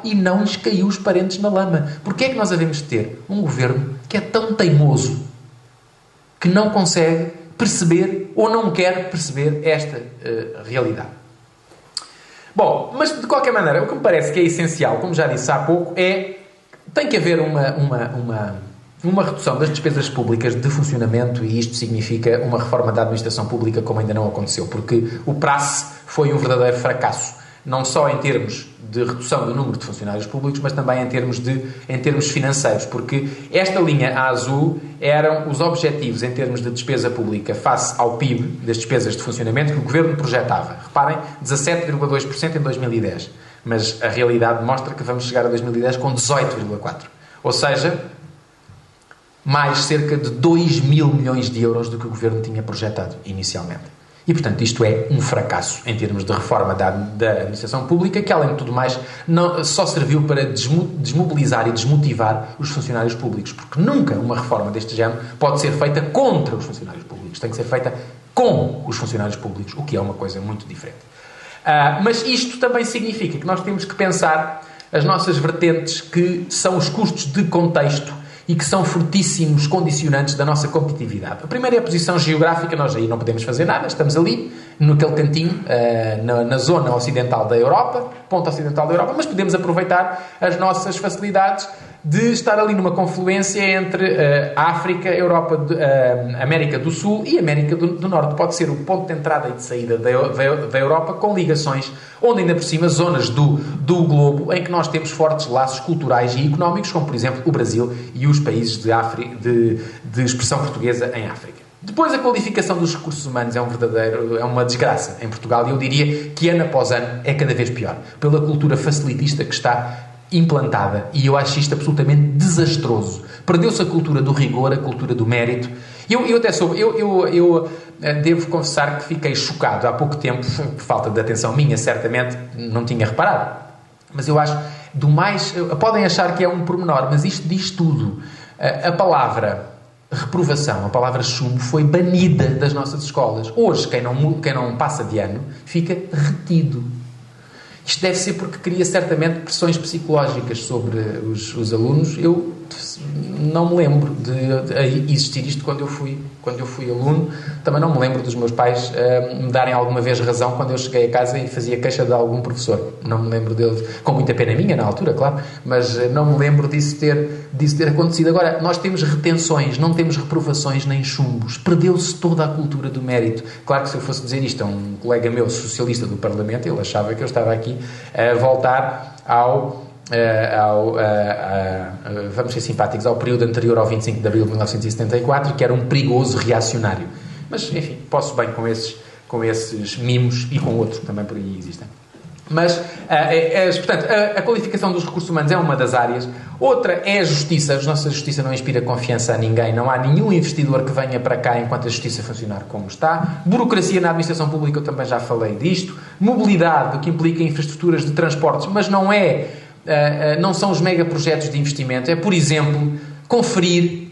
e não lhes caiu os parentes na lama. Porquê é que nós devemos ter um governo que é tão teimoso que não consegue perceber ou não quer perceber esta realidade? Bom, mas de qualquer maneira, o que me parece que é essencial, como já disse há pouco, tem que haver uma redução das despesas públicas de funcionamento, e isto significa uma reforma da administração pública como ainda não aconteceu, porque o praxe foi um verdadeiro fracasso, não só em termos de redução do número de funcionários públicos, mas também em termos financeiros, porque esta linha azul eram os objetivos em termos de despesa pública face ao PIB, das despesas de funcionamento que o Governo projetava. Reparem, 17,2% em 2010, mas a realidade mostra que vamos chegar a 2010 com 18,4%. Ou seja, mais cerca de 2 mil milhões de euros do que o Governo tinha projetado inicialmente. E, portanto, isto é um fracasso em termos de reforma da administração pública, que, além de tudo mais, só serviu para desmobilizar e desmotivar os funcionários públicos. Porque nunca uma reforma deste género pode ser feita contra os funcionários públicos. Tem que ser feita com os funcionários públicos, o que é uma coisa muito diferente. Mas isto também significa que nós temos que pensar as nossas vertentes, que são os custos de contexto e que são fortíssimos condicionantes da nossa competitividade. A primeira é a posição geográfica. Nós aí não podemos fazer nada, estamos ali, naquele cantinho, na zona ocidental da Europa, ponta ocidental da Europa, mas podemos aproveitar as nossas facilidades de estar ali numa confluência entre a África, a Europa, a América do Sul e a América do Norte. Pode ser o ponto de entrada e de saída da Europa, com ligações, onde ainda por cima, zonas do globo em que nós temos fortes laços culturais e económicos, como por exemplo o Brasil e os países de expressão portuguesa em África. Depois, a qualificação dos recursos humanos é uma desgraça em Portugal, e eu diria que ano após ano é cada vez pior, pela cultura facilitista que está implantada, e eu acho isto absolutamente desastroso. Perdeu-se a cultura do rigor, a cultura do mérito. Eu até soube, eu devo confessar que fiquei chocado há pouco tempo, por falta de atenção minha, certamente não tinha reparado, mas eu acho, podem achar que é um pormenor, mas isto diz tudo. A palavra reprovação, a palavra chumbo, foi banida das nossas escolas. Hoje, quem não passa de ano fica retido. Isto deve ser porque cria certamente pressões psicológicas sobre os alunos. Eu não me lembro de existir isto quando eu fui aluno. Também não me lembro dos meus pais me darem alguma vez razão quando eu cheguei a casa e fazia queixa de algum professor. Não me lembro deles, com muita pena minha na altura, claro, mas não me lembro disso ter acontecido. Agora, nós temos retenções, não temos reprovações nem chumbos. Perdeu-se toda a cultura do mérito. Claro que se eu fosse dizer isto a um colega meu socialista do Parlamento, ele achava que eu estava aqui a voltar vamos ser simpáticos, ao período anterior ao 25 de abril de 1974, que era um perigoso reacionário. Mas, enfim, posso bem com esses mimos e com outros que também por aí existem. Mas, portanto, a qualificação dos recursos humanos é uma das áreas. Outra é a justiça. A nossa justiça não inspira confiança a ninguém. Não há nenhum investidor que venha para cá enquanto a justiça funcionar como está. Burocracia na administração pública, eu também já falei disto. Mobilidade, o que implica infraestruturas de transportes, mas não são os megaprojetos de investimento. É, por exemplo, conferir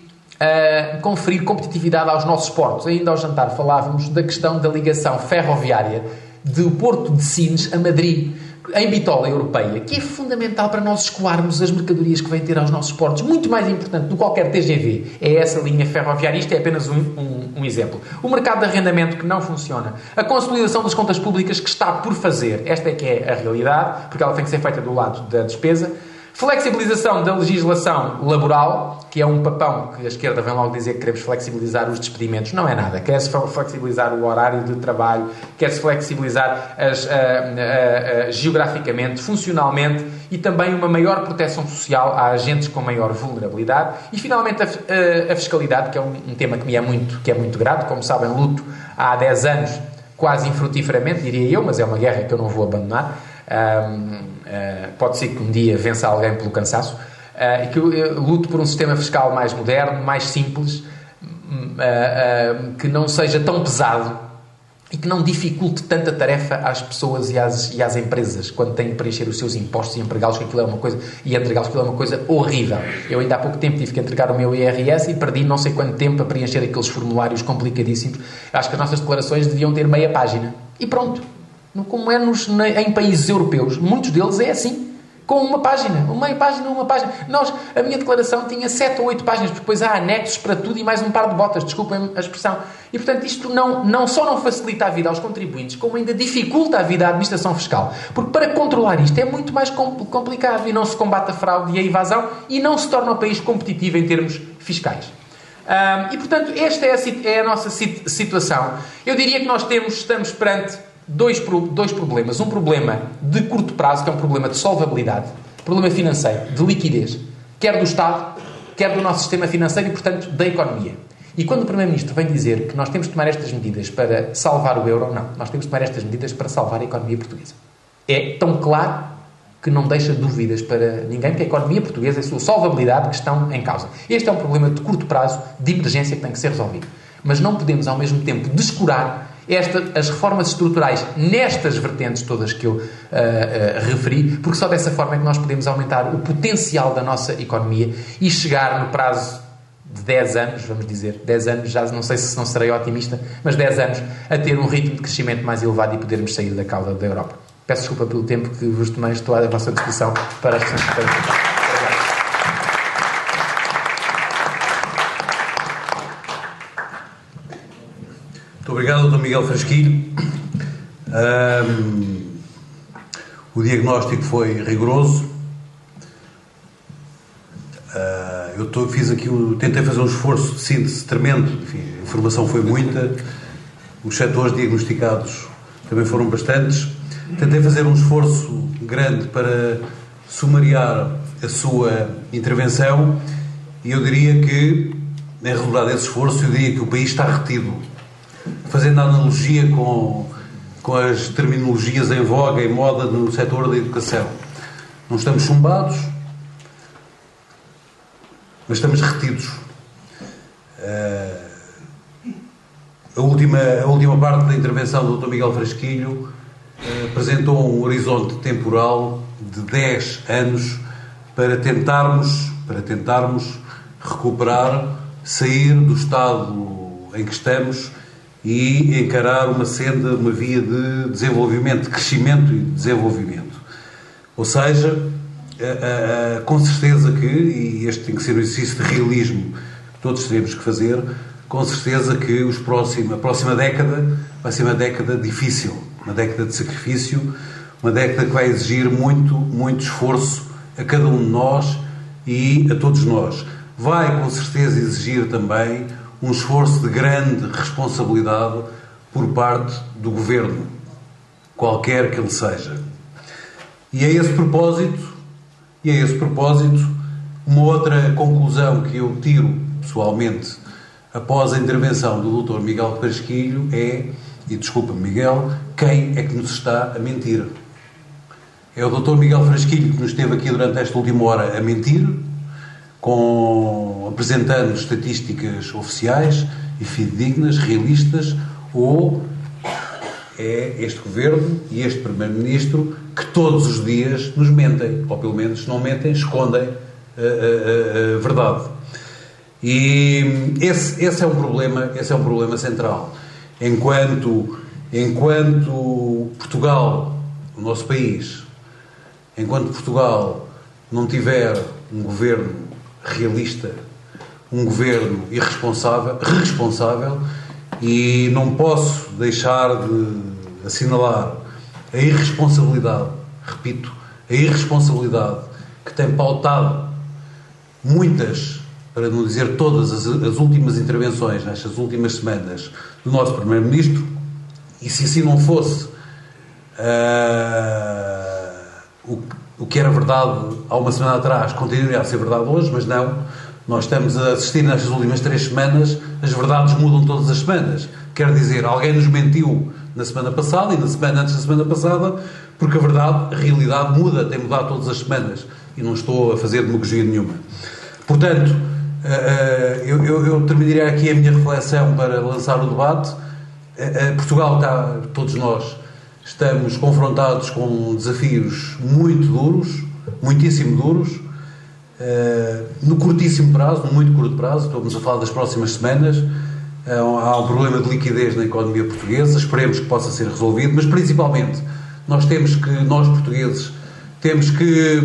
competitividade aos nossos portos. Ainda ao jantar falávamos da questão da ligação ferroviária do Porto de Sines a Madrid, em bitola europeia, que é fundamental para nós escoarmos as mercadorias que vêm ter aos nossos portos. Muito mais importante do que qualquer TGV é essa linha ferroviária. Isto é apenas um exemplo. O mercado de arrendamento que não funciona. A consolidação das contas públicas que está por fazer. Esta é que é a realidade, porque ela tem que ser feita do lado da despesa. Flexibilização da legislação laboral, que é um papão que a esquerda vem logo dizer que queremos flexibilizar os despedimentos. Não é nada. Quer-se flexibilizar o horário de trabalho, quer-se flexibilizar geograficamente, funcionalmente, e também uma maior proteção social a agentes com maior vulnerabilidade. E, finalmente, a fiscalidade, que é um tema que é muito grato. Como sabem, luto há 10 anos, quase infrutíferamente, diria eu, mas é uma guerra que eu não vou abandonar. Pode ser que um dia vença alguém pelo cansaço, e que eu luto por um sistema fiscal mais moderno, mais simples, que não seja tão pesado e que não dificulte tanta tarefa às pessoas e às empresas quando têm que preencher os seus impostos e entregá-los, que aquilo é uma coisa horrível. Eu ainda há pouco tempo tive que entregar o meu IRS e perdi não sei quanto tempo a preencher aqueles formulários complicadíssimos. Acho que as nossas declarações deviam ter meia página. E pronto. Como é em países europeus, muitos deles é assim. com uma meia página, uma página. A minha declaração tinha 7 ou 8 páginas, porque depois há anexos para tudo e mais um par de botas, desculpem a expressão. E, portanto, isto não só não facilita a vida aos contribuintes, como ainda dificulta a vida à administração fiscal. Porque para controlar isto é muito mais complicado e não se combate a fraude e a evasão e não se torna o país competitivo em termos fiscais. E, portanto, esta é a nossa situação. Eu diria que nós estamos perante dois problemas. Um problema de curto prazo, que é um problema de solvabilidade, problema financeiro, de liquidez, quer do Estado, quer do nosso sistema financeiro e, portanto, da economia. E quando o Primeiro-Ministro vem dizer que nós temos de tomar estas medidas para salvar o euro, não. Nós temos de tomar estas medidas para salvar a economia portuguesa. É tão claro que não deixa dúvidas para ninguém, que a economia portuguesa e a sua solvabilidade que estão em causa. Este é um problema de curto prazo, de emergência, que tem que ser resolvido. Mas não podemos, ao mesmo tempo, descurar as reformas estruturais nestas vertentes todas que eu referi, porque só dessa forma é que nós podemos aumentar o potencial da nossa economia e chegar no prazo de 10 anos, vamos dizer, 10 anos, já não sei se não serei otimista, mas 10 anos, a ter um ritmo de crescimento mais elevado e podermos sair da cauda da Europa. Peço desculpa pelo tempo que vos tomei, estou à vossa disposição para as questões que tenho. Muito obrigado, Dr. Miguel Frasquilho. O diagnóstico foi rigoroso. Tentei fazer um esforço de síntese tremendo. Enfim, a informação foi muita. Os setores diagnosticados também foram bastantes. Tentei fazer um esforço grande para sumariar a sua intervenção e eu diria que, em resultado desse esforço, eu diria que o país está retido. Fazendo a analogia com as terminologias em voga, em moda no setor da educação. Não estamos chumbados, mas estamos retidos. A última parte da intervenção do Dr. Miguel Frasquilho apresentou um horizonte temporal de 10 anos para tentarmos recuperar, sair do estado em que estamos e encarar uma via de desenvolvimento, de crescimento e de desenvolvimento. Ou seja, com certeza que, e este tem que ser um exercício de realismo que todos teremos que fazer, com certeza que a próxima década vai ser uma década difícil, uma década de sacrifício, uma década que vai exigir muito, muito esforço a cada um de nós e a todos nós. Vai, com certeza, exigir também um esforço de grande responsabilidade por parte do Governo, qualquer que ele seja. E a esse propósito, uma outra conclusão que eu tiro, pessoalmente, após a intervenção do Dr. Miguel Frasquilho é, e desculpa-me Miguel, quem é que nos está a mentir? É o Dr. Miguel Frasquilho que nos esteve aqui durante esta última hora a mentir, apresentando estatísticas oficiais e fidedignas, realistas, ou é este Governo e este Primeiro-Ministro que todos os dias nos mentem, ou pelo menos, se não mentem, escondem a verdade. E esse é um problema central. Enquanto Portugal, o nosso país, enquanto Portugal não tiver um governo realista, um governo irresponsável, e não posso deixar de assinalar a irresponsabilidade, repito, a irresponsabilidade que tem pautado muitas, para não dizer todas, as últimas intervenções nestas últimas semanas do nosso Primeiro-Ministro, e se assim não fosse o que era verdade há uma semana atrás, continuaria a ser verdade hoje, mas não. Nós estamos a assistir nestas últimas 3 semanas, as verdades mudam todas as semanas. Quer dizer, alguém nos mentiu na semana passada e na semana antes da semana passada, porque a realidade muda, tem mudado todas as semanas. E não estou a fazer demagogia nenhuma. Portanto, eu terminaria aqui a minha reflexão para lançar o debate. Portugal todos nós estamos confrontados com desafios muito duros, muitíssimo duros, no curtíssimo prazo, no muito curto prazo, estamos a falar das próximas semanas. Há um problema de liquidez na economia portuguesa, esperemos que possa ser resolvido, mas principalmente nós portugueses, temos que